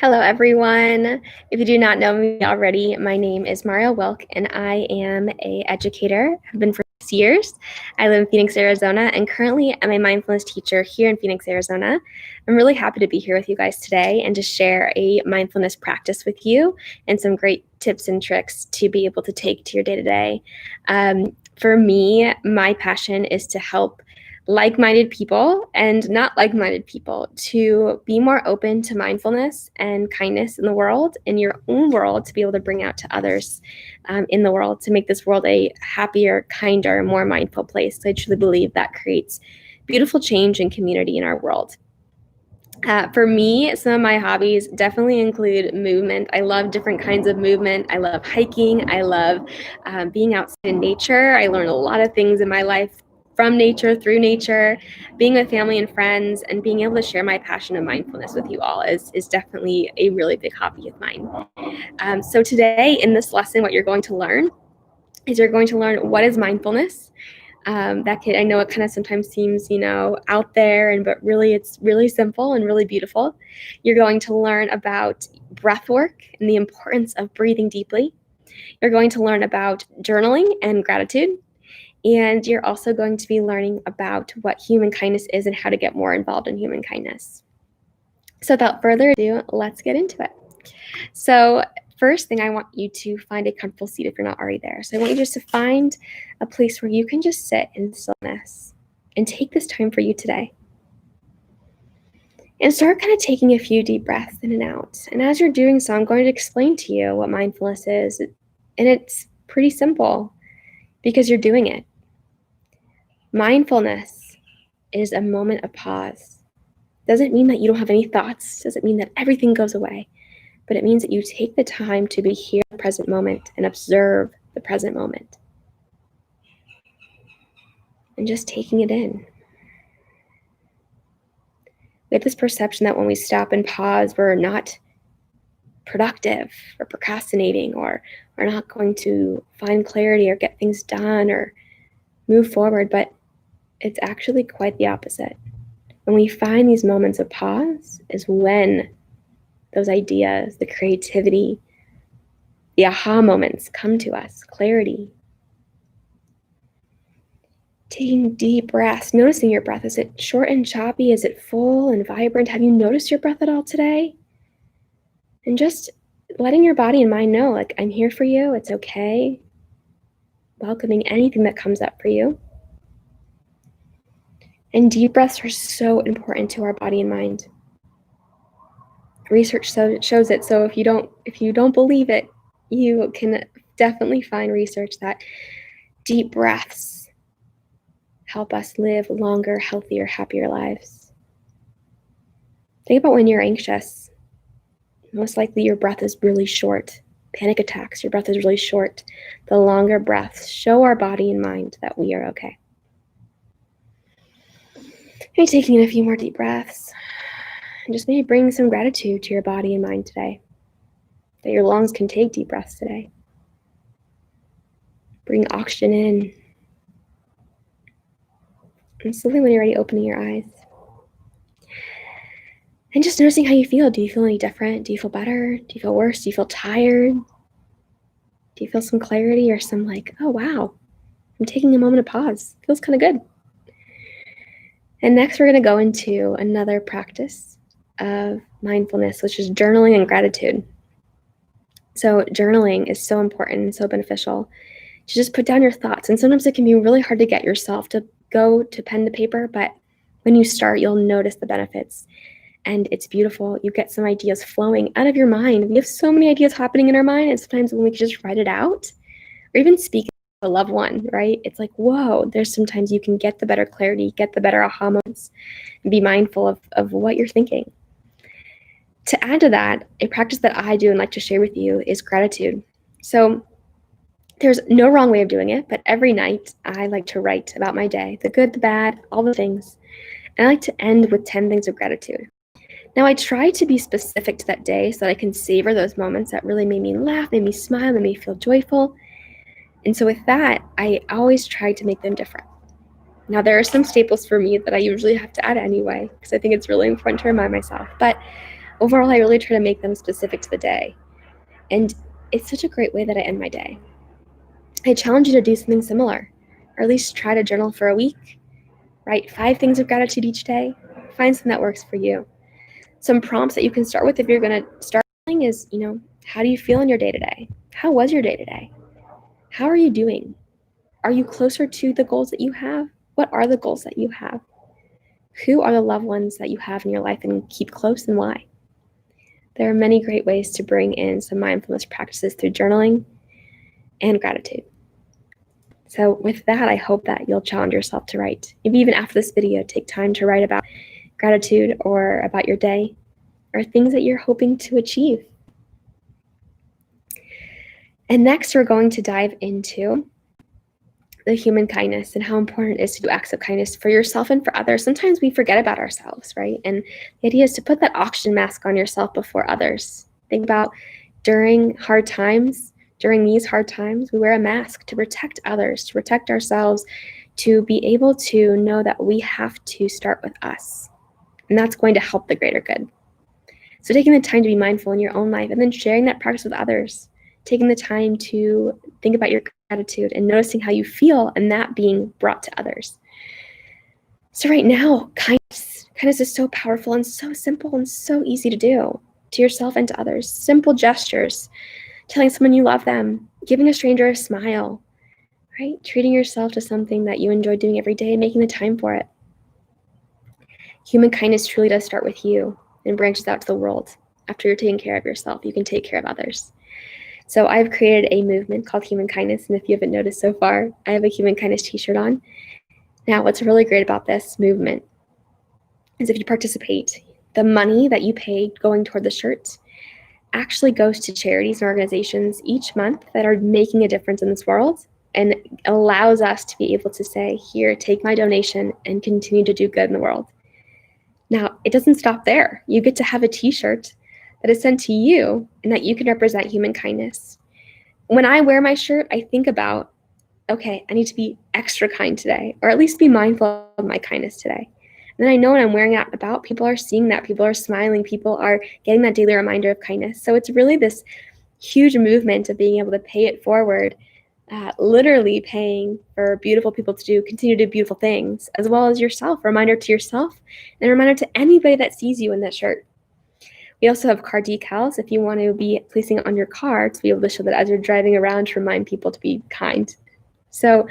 Hello, everyone. If you do not know me already, my name is Mario Wilk, and I am an educator. I've been for 6 years. I live in Phoenix, Arizona, and currently I'm a mindfulness teacher here in Phoenix, Arizona. I'm really happy to be here with you guys today and to share a mindfulness practice with you and some great tips and tricks to be able to take to your day-to-day. For me, my passion is to help like-minded people and not like-minded people to be more open to mindfulness and kindness in the world, in your own world, to be able to bring out to others in the world, to make this world a happier, kinder, more mindful place. So I truly believe that creates beautiful change and community in our world. For me, some of my hobbies definitely include movement. I love different kinds of movement. I love hiking. I love being outside in nature. I learn a lot of things in my life from nature, through nature. Being with family and friends and being able to share my passion of mindfulness with you all is definitely a really big hobby of mine. So today in this lesson, what you're going to learn is you're going to learn what is mindfulness. I know it kind of sometimes seems, out there, but really it's really simple and really beautiful. You're going to learn about breath work and the importance of breathing deeply. You're going to learn about journaling and gratitude. And you're also going to be learning about what human kindness is and how to get more involved in human kindness. So without further ado, let's get into it. So first thing, I want you to find a comfortable seat if you're not already there. So I want you just to find a place where you can just sit in stillness and take this time for you today. And start kind of taking a few deep breaths in and out. And as you're doing so, I'm going to explain to you what mindfulness is. And it's pretty simple because you're doing it. Mindfulness is a moment of pause. Doesn't mean that you don't have any thoughts. Doesn't mean that everything goes away. But it means that you take the time to be here in the present moment and observe the present moment. And just taking it in. We have this perception that when we stop and pause, we're not productive or procrastinating, or we're not going to find clarity or get things done or move forward. But it's actually quite the opposite. When we find these moments of pause is when those ideas, the creativity, the aha moments come to us, clarity. Taking deep breaths, noticing your breath. Is it short and choppy? Is it full and vibrant? Have you noticed your breath at all today? And just letting your body and mind know, like, I'm here for you, it's okay. Welcoming anything that comes up for you. And deep breaths are so important to our body and mind. Research shows it. So if you don't believe it, you can definitely find research that deep breaths help us live longer, healthier, happier lives. Think about when you're anxious. Most likely your breath is really short. Panic attacks, your breath is really short. The longer breaths show our body and mind that we are okay. Maybe taking in a few more deep breaths. And just maybe bring some gratitude to your body and mind today. That your lungs can take deep breaths today. Bring oxygen in. And slowly, when you're ready, opening your eyes. And just noticing how you feel. Do you feel any different? Do you feel better? Do you feel worse? Do you feel tired? Do you feel some clarity or some oh, wow, I'm taking a moment of pause. Feels kind of good. And next, we're going to go into another practice of mindfulness, which is journaling and gratitude. So journaling is so important and so beneficial to just put down your thoughts. And sometimes it can be really hard to get yourself to go to pen to paper, but when you start, you'll notice the benefits. And it's beautiful. You get some ideas flowing out of your mind. We have so many ideas happening in our mind, and sometimes when we can just write it out, or even speak to a loved one, right? It's like, whoa, there's sometimes you can get the better clarity, get the better aha moments, and be mindful of what you're thinking. To add to that, a practice that I do and like to share with you is gratitude. So there's no wrong way of doing it, but every night I like to write about my day, the good, the bad, all the things. And I like to end with 10 things of gratitude. Now, I try to be specific to that day so that I can savor those moments that really made me laugh, made me smile, made me feel joyful. And so with that, I always try to make them different. Now, there are some staples for me that I usually have to add anyway, because I think it's really important to remind myself. But Overall, I really try to make them specific to the day. And it's such a great way that I end my day. I challenge you to do something similar, or at least try to journal for a week. Write 5 things of gratitude each day. Find something that works for you. Some prompts that you can start with if you're going to start is, how do you feel in your day today? How was your day today? How are you doing? Are you closer to the goals that you have? What are the goals that you have? Who are the loved ones that you have in your life and keep close, and why? There are many great ways to bring in some mindfulness practices through journaling and gratitude. So with that, I hope that you'll challenge yourself to write. Maybe even after this video, take time to write about gratitude or about your day or things that you're hoping to achieve. And next, we're going to dive into the human kindness and how important it is to do acts of kindness for yourself and for others. Sometimes we forget about ourselves, right? And the idea is to put that oxygen mask on yourself before others. Think about during these hard times, we wear a mask to protect others, to protect ourselves, to be able to know that we have to start with us. And that's going to help the greater good. So taking the time to be mindful in your own life and then sharing that practice with others, taking the time to think about your gratitude and noticing how you feel and that being brought to others. So right now, kindness is so powerful and so simple and so easy to do to yourself and to others. Simple gestures, telling someone you love them, giving a stranger a smile, right? Treating yourself to something that you enjoy doing every day and making the time for it. Human kindness truly does start with you and branches out to the world. After you're taking care of yourself, you can take care of others. So I've created a movement called Human Kindness, and if you haven't noticed so far, I have a Human Kindness t-shirt on. Now, what's really great about this movement is if you participate, the money that you pay going toward the shirt actually goes to charities and organizations each month that are making a difference in this world and allows us to be able to say, here, take my donation and continue to do good in the world. Now, it doesn't stop there. You get to have a t-shirt that is sent to you and that you can represent human kindness. When I wear my shirt, I think about, okay, I need to be extra kind today, or at least be mindful of my kindness today. And then I know when I'm wearing it out and about, people are seeing that, people are smiling, people are getting that daily reminder of kindness. So it's really this huge movement of being able to pay it forward, literally paying for beautiful people to continue to do beautiful things, as well as yourself, a reminder to yourself, and a reminder to anybody that sees you in that shirt. We also have car decals if you want to be placing it on your car to be able to show that as you're driving around to remind people to be kind. So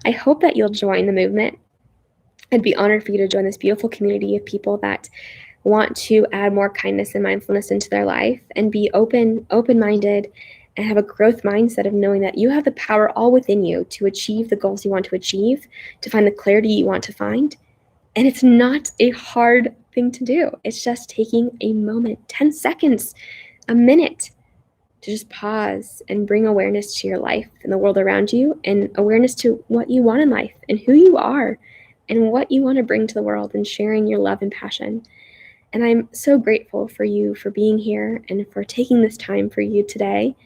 I hope that you'll join the movement. I'd be honored for you to join this beautiful community of people that want to add more kindness and mindfulness into their life and be open-minded and have a growth mindset of knowing that you have the power all within you to achieve the goals you want to achieve, to find the clarity you want to find. And it's not a hard thing to do. It's just taking a moment, 10 seconds, a minute, to just pause and bring awareness to your life and the world around you, and awareness to what you want in life and who you are and what you want to bring to the world, and sharing your love and passion. And I'm so grateful for you for being here and for taking this time for you today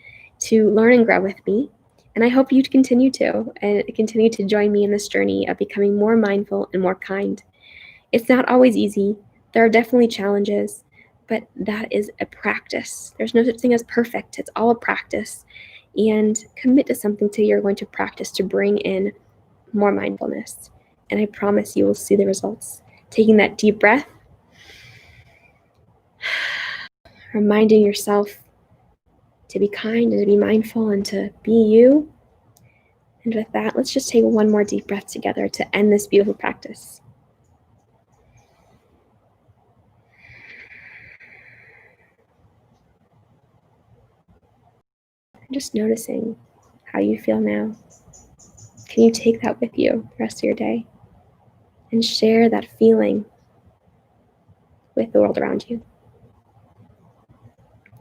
to learn and grow with me. And I hope you continue to join me in this journey of becoming more mindful and more kind. It's not always easy. There are definitely challenges, but that is a practice. There's no such thing as perfect. It's all a practice. And commit to something till you're going to practice to bring in more mindfulness. And I promise you will see the results. Taking that deep breath, reminding yourself to be kind and to be mindful and to be you. And with that, let's just take one more deep breath together to end this beautiful practice. Just noticing how you feel now. Can you take that with you the rest of your day and share that feeling with the world around you?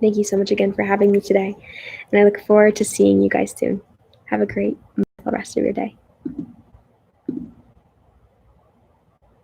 Thank you so much again for having me today, and I look forward to seeing you guys soon. Have a great rest of your day.